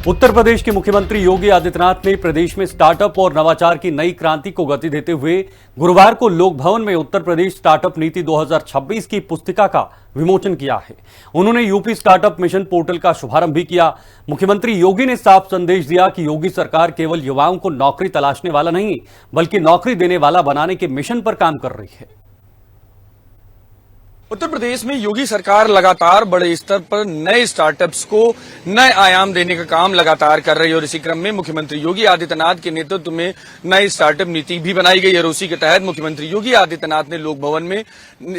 उत्तर प्रदेश के मुख्यमंत्री योगी आदित्यनाथ ने प्रदेश में स्टार्टअप और नवाचार की नई क्रांति को गति देते हुए गुरुवार को लोक भवन में उत्तर प्रदेश स्टार्टअप नीति 2026 की पुस्तिका का विमोचन किया है। उन्होंने यूपी स्टार्टअप मिशन पोर्टल का शुभारंभ भी किया। मुख्यमंत्री योगी ने साफ संदेश दिया कि योगी सरकार केवल युवाओं को नौकरी तलाशने वाला नहीं, बल्कि नौकरी देने वाला बनाने के मिशन पर काम कर रही है। उत्तर प्रदेश में योगी सरकार लगातार बड़े स्तर पर नए स्टार्टअप्स को नए आयाम देने का काम लगातार कर रही है और इसी क्रम में मुख्यमंत्री योगी आदित्यनाथ के नेतृत्व में नई स्टार्टअप नीति भी बनाई गई है और उसी के तहत मुख्यमंत्री योगी आदित्यनाथ ने लोक भवन में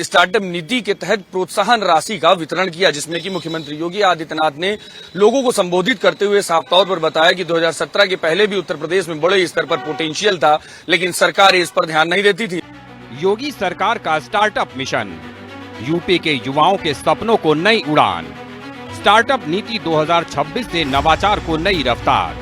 स्टार्टअप नीति के तहत प्रोत्साहन राशि का वितरण किया, जिसमें कि मुख्यमंत्री योगी आदित्यनाथ ने लोगों को संबोधित करते हुए साफ तौर पर बताया कि 2017 के पहले भी उत्तर प्रदेश में बड़े स्तर पर पोटेंशियल था, लेकिन सरकार इस पर ध्यान नहीं देती थी। योगी सरकार का स्टार्टअप मिशन, यूपी के युवाओं के सपनों को नई उड़ान। स्टार्टअप नीति 2026 से नवाचार को नई रफ्तार।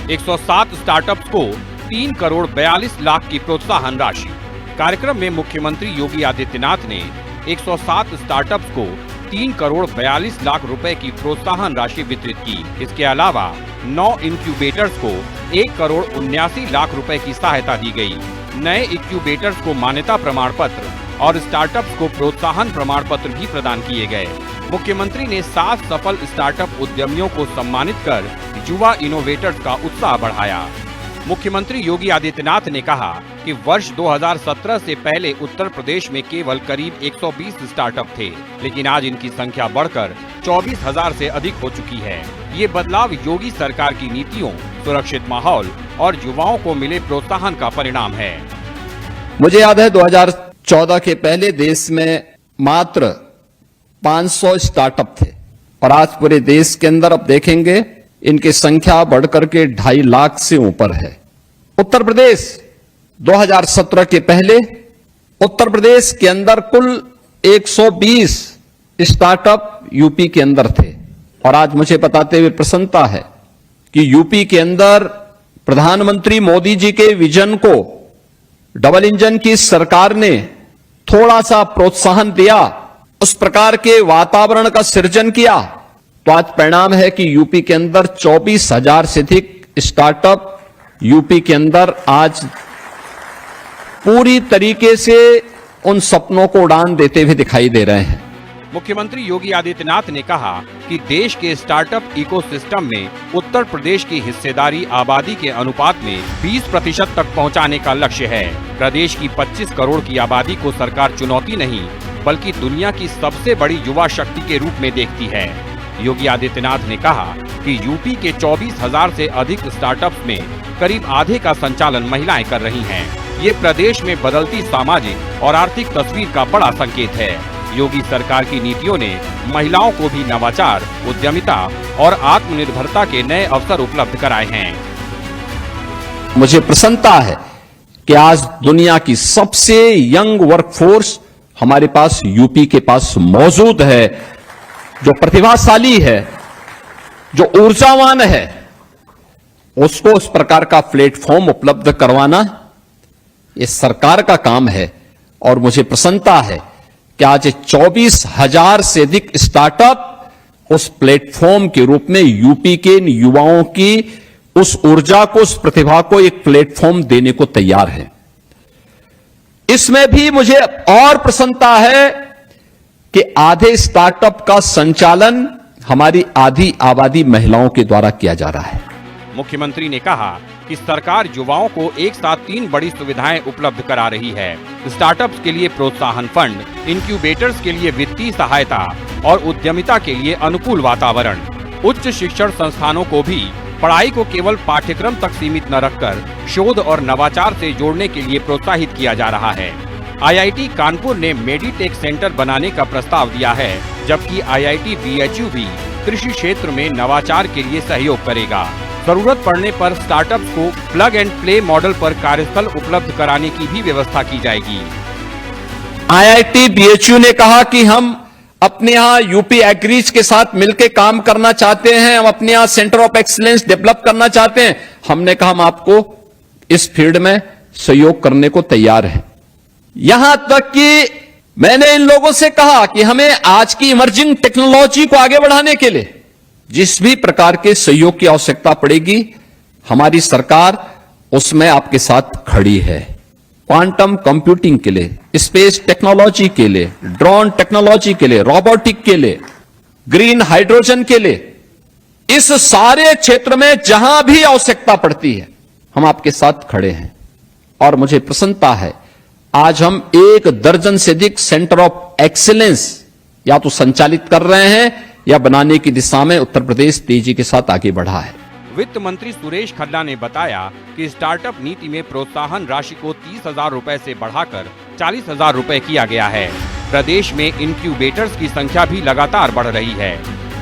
107 स्टार्टअप्स को 3 करोड़ 42 लाख की प्रोत्साहन राशि। कार्यक्रम में मुख्यमंत्री योगी आदित्यनाथ ने 107 स्टार्टअप्स को 3 करोड़ 42 लाख रुपए की प्रोत्साहन राशि वितरित की। इसके अलावा 9 इंक्यूबेटर्स को 1 करोड़ 79 लाख रुपए की सहायता दी गई। नए इंक्यूबेटर्स को मान्यता प्रमाण पत्र और स्टार्टअप्स को प्रोत्साहन प्रमाण पत्र भी प्रदान किए गए। मुख्यमंत्री ने 7 सफल स्टार्टअप उद्यमियों को सम्मानित कर युवा इनोवेटर्स का उत्साह बढ़ाया। मुख्यमंत्री योगी आदित्यनाथ ने कहा कि वर्ष 2017 से पहले उत्तर प्रदेश में केवल करीब 120 स्टार्टअप थे, लेकिन आज इनकी संख्या बढ़कर 24,000 से अधिक हो चुकी है। ये बदलाव योगी सरकार की नीतियों, सुरक्षित माहौल और युवाओं को मिले प्रोत्साहन का परिणाम है। मुझे याद है 2014 के पहले देश में मात्र 500 स्टार्टअप थे और आज पूरे देश के अंदर अब देखेंगे इनकी संख्या बढ़कर के 2.5 लाख से ऊपर है। उत्तर प्रदेश 2017 के पहले उत्तर प्रदेश के अंदर कुल 120 स्टार्टअप यूपी के अंदर थे और आज मुझे बताते हुए प्रसन्नता है कि यूपी के अंदर प्रधानमंत्री मोदी जी के विजन को डबल इंजन की सरकार ने थोड़ा सा प्रोत्साहन दिया, उस प्रकार के वातावरण का सृजन किया, तो आज परिणाम है कि यूपी के अंदर 24,000 से अधिक स्टार्टअप यूपी के अंदर आज पूरी तरीके से उन सपनों को उड़ान देते हुए दिखाई दे रहे हैं। मुख्यमंत्री योगी आदित्यनाथ ने कहा कि देश के स्टार्टअप इकोसिस्टम में उत्तर प्रदेश की हिस्सेदारी आबादी के अनुपात में 20% तक पहुंचाने का लक्ष्य है। प्रदेश की 25 करोड़ की आबादी को सरकार चुनौती नहीं, बल्कि दुनिया की सबसे बड़ी युवा शक्ति के रूप में देखती है। योगी आदित्यनाथ ने कहा कि यूपी के 24,000 से अधिक स्टार्टअप्स में करीब आधे का संचालन महिलाएं कर रही हैं। ये प्रदेश में बदलती सामाजिक और आर्थिक तस्वीर का बड़ा संकेत है। योगी सरकार की नीतियों ने महिलाओं को भी नवाचार, उद्यमिता और आत्मनिर्भरता के नए अवसर उपलब्ध कराए हैं। मुझे प्रसन्नता है कि आज दुनिया की सबसे यंग वर्कफोर्स हमारे पास यूपी के पास मौजूद है, जो प्रतिभाशाली है, जो ऊर्जावान है, उसको उस प्रकार का प्लेटफॉर्म उपलब्ध करवाना ये सरकार का काम है। और मुझे प्रसन्नता है कि आज 24,000 से अधिक स्टार्टअप उस प्लेटफॉर्म के रूप में यूपी के युवाओं की उस ऊर्जा को, उस प्रतिभा को एक प्लेटफॉर्म देने को तैयार है। इसमें भी मुझे और प्रसन्नता है कि आधे स्टार्टअप का संचालन हमारी आधी आबादी महिलाओं के द्वारा किया जा रहा है। मुख्यमंत्री ने कहा कि सरकार युवाओं को एक साथ 3 बड़ी सुविधाएं उपलब्ध करा रही है। स्टार्टअप्स के लिए प्रोत्साहन फंड, इंक्यूबेटर्स के लिए वित्तीय सहायता और उद्यमिता के लिए अनुकूल वातावरण। उच्च शिक्षण संस्थानों को भी पढ़ाई को केवल पाठ्यक्रम तक सीमित न रखकर शोध और नवाचार से जोड़ने के लिए प्रोत्साहित किया जा रहा है। IIT कानपुर ने मेडिटेक सेंटर बनाने का प्रस्ताव दिया है, जबकि IIT BHU भी कृषि क्षेत्र में नवाचार के लिए सहयोग करेगा। जरूरत पड़ने पर स्टार्टअप्स को प्लग एंड प्ले मॉडल पर कार्यस्थल उपलब्ध कराने की भी व्यवस्था की जाएगी। IIT BHU ने कहा कि हम अपने यहाँ यूपी एग्रीज के साथ मिलकर काम करना चाहते हैं, हम अपने यहाँ सेंटर ऑफ एक्सीलेंस डेवलप करना चाहते हैं। हमने कहा हम आपको इस फील्ड में सहयोग करने को तैयार हैं। यहां तक कि मैंने इन लोगों से कहा कि हमें आज की इमर्जिंग टेक्नोलॉजी को आगे बढ़ाने के लिए जिस भी प्रकार के सहयोग की आवश्यकता पड़ेगी हमारी सरकार उसमें आपके साथ खड़ी है। क्वांटम कंप्यूटिंग के लिए, स्पेस टेक्नोलॉजी के लिए, ड्रोन टेक्नोलॉजी के लिए, रोबोटिक के लिए, ग्रीन हाइड्रोजन के लिए, इस सारे क्षेत्र में जहां भी आवश्यकता पड़ती है हम आपके साथ खड़े हैं। और मुझे प्रसन्नता है आज हम 1 दर्जन से अधिक सेंटर ऑफ एक्सीलेंस या तो संचालित कर रहे हैं या बनाने की दिशा में उत्तर प्रदेश तेजी के साथ आगे बढ़ा है। वित्त मंत्री सुरेश खन्ना ने बताया कि स्टार्टअप नीति में प्रोत्साहन राशि को 30,000 रुपए से बढ़ाकर 40,000 रुपए किया गया है। प्रदेश में इंक्यूबेटर्स की संख्या भी लगातार बढ़ रही है।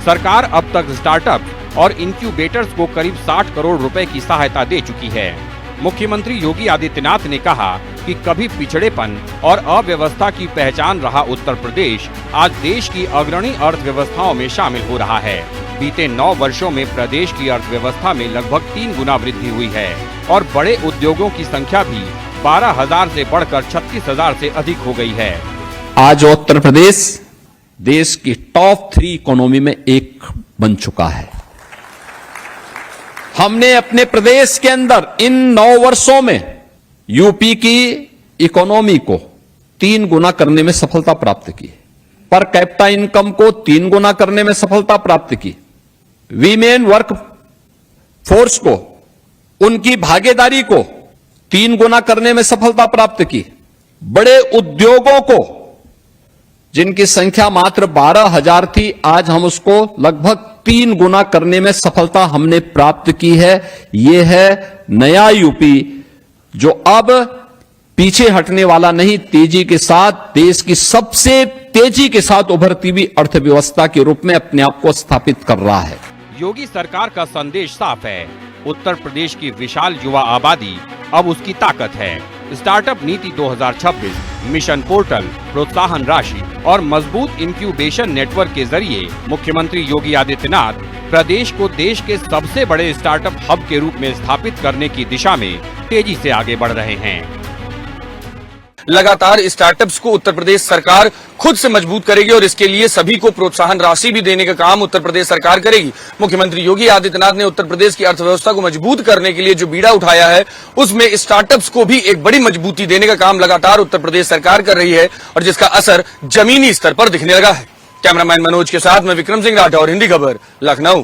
सरकार अब तक स्टार्टअप और इंक्यूबेटर्स को करीब 60 करोड़ रुपए की सहायता दे चुकी है। मुख्यमंत्री योगी आदित्यनाथ ने कहा कि कभी पिछड़ेपन और अव्यवस्था की पहचान रहा उत्तर प्रदेश आज देश की अग्रणी अर्थव्यवस्थाओं में शामिल हो रहा है। बीते 9 वर्षों में प्रदेश की अर्थव्यवस्था में लगभग 3 गुना वृद्धि हुई है और बड़े उद्योगों की संख्या भी 12,000 से बढ़कर 36,000 से अधिक हो गई है। आज उत्तर प्रदेश देश की टॉप 3 इकोनॉमी में एक बन चुका है। हमने अपने प्रदेश के अंदर इन 9 वर्षों में यूपी की इकोनॉमी को 3 गुना करने में सफलता प्राप्त की, पर कैपिटा इनकम को 3 गुना करने में सफलता प्राप्त की, वीमेन वर्क फोर्स को, उनकी भागीदारी को 3 गुना करने में सफलता प्राप्त की, बड़े उद्योगों को जिनकी संख्या मात्र 12,000 थी आज हम उसको लगभग 3 गुना करने में सफलता हमने प्राप्त की है। यह है नया यूपी जो अब पीछे हटने वाला नहीं, तेजी के साथ देश की सबसे तेजी के साथ उभरती हुई अर्थव्यवस्था के रूप में अपने आप को स्थापित कर रहा है। योगी सरकार का संदेश साफ है, उत्तर प्रदेश की विशाल युवा आबादी अब उसकी ताकत है। स्टार्टअप नीति 2026, मिशन पोर्टल, प्रोत्साहन राशि और मजबूत इंक्यूबेशन नेटवर्क के जरिए मुख्यमंत्री योगी आदित्यनाथ प्रदेश को देश के सबसे बड़े स्टार्टअप हब के रूप में स्थापित करने की दिशा में तेजी से आगे बढ़ रहे हैं। लगातार स्टार्टअप्स को उत्तर प्रदेश सरकार खुद से मजबूत करेगी और इसके लिए सभी को प्रोत्साहन राशि भी देने का काम उत्तर प्रदेश सरकार करेगी। मुख्यमंत्री योगी आदित्यनाथ ने उत्तर प्रदेश की अर्थव्यवस्था को मजबूत करने के लिए जो बीड़ा उठाया है उसमें स्टार्टअप्स को भी एक बड़ी मजबूती देने का काम लगातार उत्तर प्रदेश सरकार कर रही है और जिसका असर जमीनी स्तर पर दिखने लगा है। कैमरामैन मनोज के साथ मैं विक्रम सिंह राठौर, हिंदी खबर, लखनऊ।